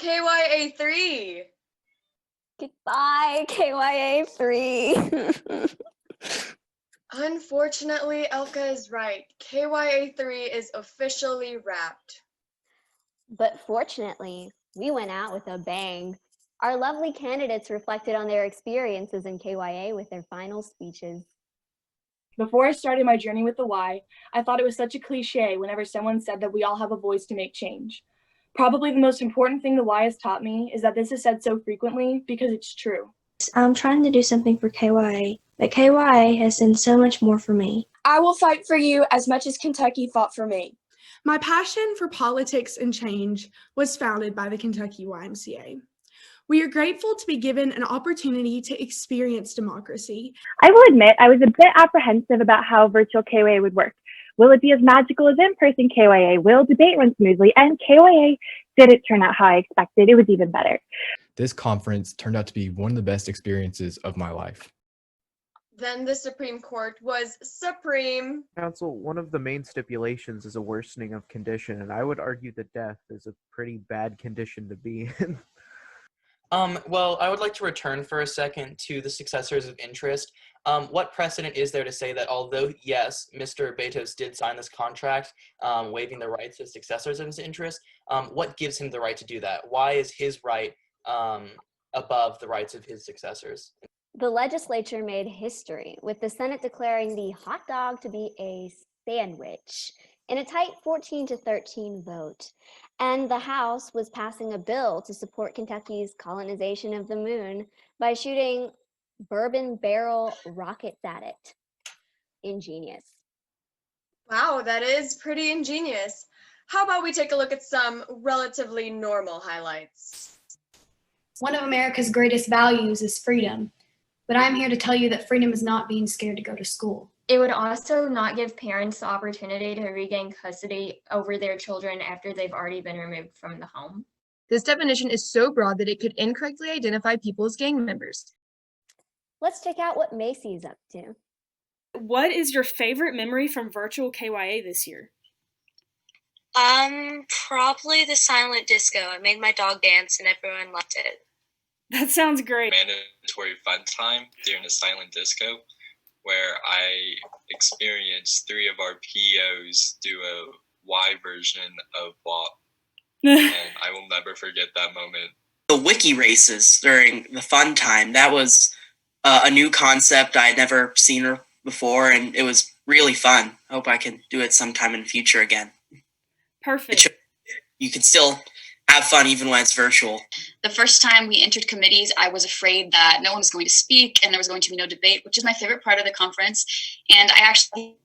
KYA3. Goodbye, KYA3. Unfortunately, Elka is right. KYA3 is officially wrapped. But fortunately, we went out with a bang. Our lovely candidates reflected on their experiences in KYA with their final speeches. Before I started my journey with the Y, I thought it was such a cliche whenever someone said that we all have a voice to make change. Probably the most important thing the Y has taught me is that this is said so frequently because it's true. I'm trying to do something for KYA, but KYA has done so much more for me. I will fight for you as much as Kentucky fought for me. My passion for politics and change was founded by the Kentucky YMCA. We are grateful to be given an opportunity to experience democracy. I will admit I was a bit apprehensive about how virtual KYA would work. Will it be as magical as in-person KYA? Will debate run smoothly? And KYA didn't turn out how I expected. It was even better. This conference turned out to be one of the best experiences of my life. Then the Supreme Court was supreme. Counsel, one of the main stipulations is a worsening of condition, and I would argue that death is a pretty bad condition to be in. Well, I would like to return for a second to the successors of interest. What precedent is there to say that although, yes, Mr. Betos did sign this contract, waiving the rights of successors of his interest, what gives him the right to do that? Why is his right above the rights of his successors? The legislature made history, with the Senate declaring the hot dog to be a sandwich in a tight 14-13 vote. And the House was passing a bill to support Kentucky's colonization of the moon by shooting bourbon barrel rockets at it. Ingenious. Wow, that is pretty ingenious. How about we take a look at some relatively normal highlights? One of America's greatest values is freedom, but I'm here to tell you that freedom is not being scared to go to school. It would also not give parents the opportunity to regain custody over their children after they've already been removed from the home. This definition is so broad that it could incorrectly identify people as gang members. Let's check out what Macy's up to. What is your favorite memory from virtual KYA this year? Probably the silent disco. I made my dog dance and everyone loved it. That sounds great. Mandatory fun time during a silent disco, where I experienced 3 of our POs do a Y version of WAP, and I will never forget that moment. The wiki races during the fun time, that was a new concept I had never seen before, and it was really fun. I hope I can do it sometime in the future again. Perfect. You can still have fun even when it's virtual. The first time we entered committees, I was afraid that no one was going to speak and there was going to be no debate, which is my favorite part of the conference. And I actually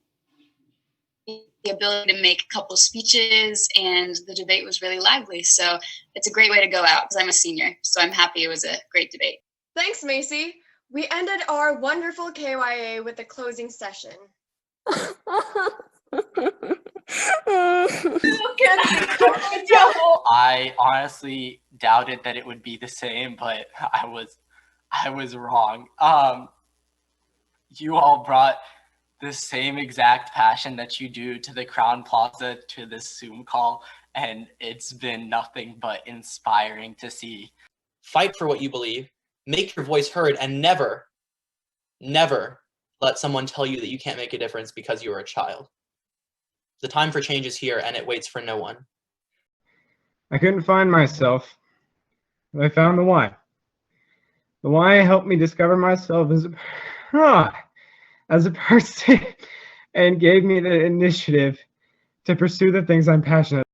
had the ability to make a couple of speeches, and the debate was really lively. So it's a great way to go out because I'm a senior. So I'm happy it was a great debate. Thanks, Macy. We ended our wonderful KYA with a closing session. I honestly doubted that it would be the same, but I was wrong. You all brought the same exact passion that you do to the Crown Plaza to this Zoom call, and it's been nothing but inspiring to see. Fight for what you believe, make your voice heard, and never, never let someone tell you that you can't make a difference because you are a child. The time for change is here, and it waits for no one. I couldn't find myself, but I found the why. The why helped me discover myself as a person and gave me the initiative to pursue the things I'm passionate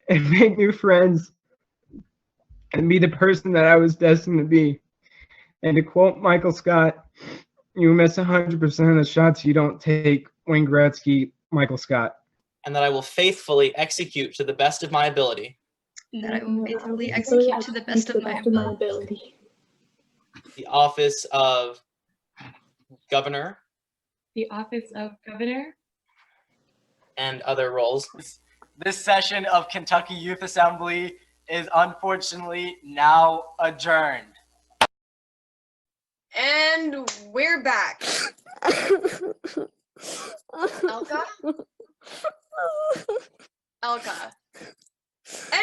about and make new friends and be the person that I was destined to be. And to quote Michael Scott, you miss 100% of the shots you don't take. Wayne Gretzky, Michael Scott. And that I will faithfully execute to the best of my ability. That I will faithfully execute to the best of my ability. The office of Governor. The office of Governor. And other roles. This session of Kentucky Youth Assembly is unfortunately now adjourned. And we're back. Elka? Elka.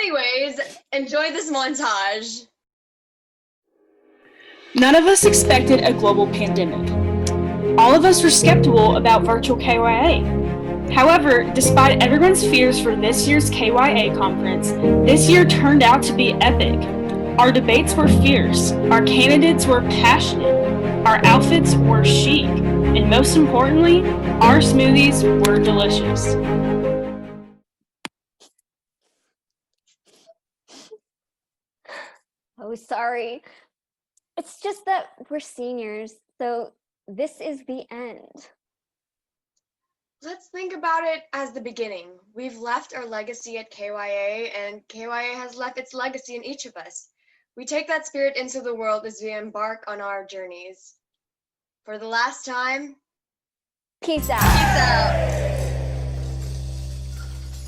Anyways, enjoy this montage. None of us expected a global pandemic. All of us were skeptical about virtual KYA. However, despite everyone's fears for this year's KYA conference, this year turned out to be epic. Our debates were fierce, our candidates were passionate, our outfits were chic, and most importantly, our smoothies were delicious. Oh, sorry. It's just that we're seniors, so this is the end. Let's think about it as the beginning. We've left our legacy at KYA, and KYA has left its legacy in each of us. We take that spirit into the world as we embark on our journeys. For the last time, peace out. Peace out.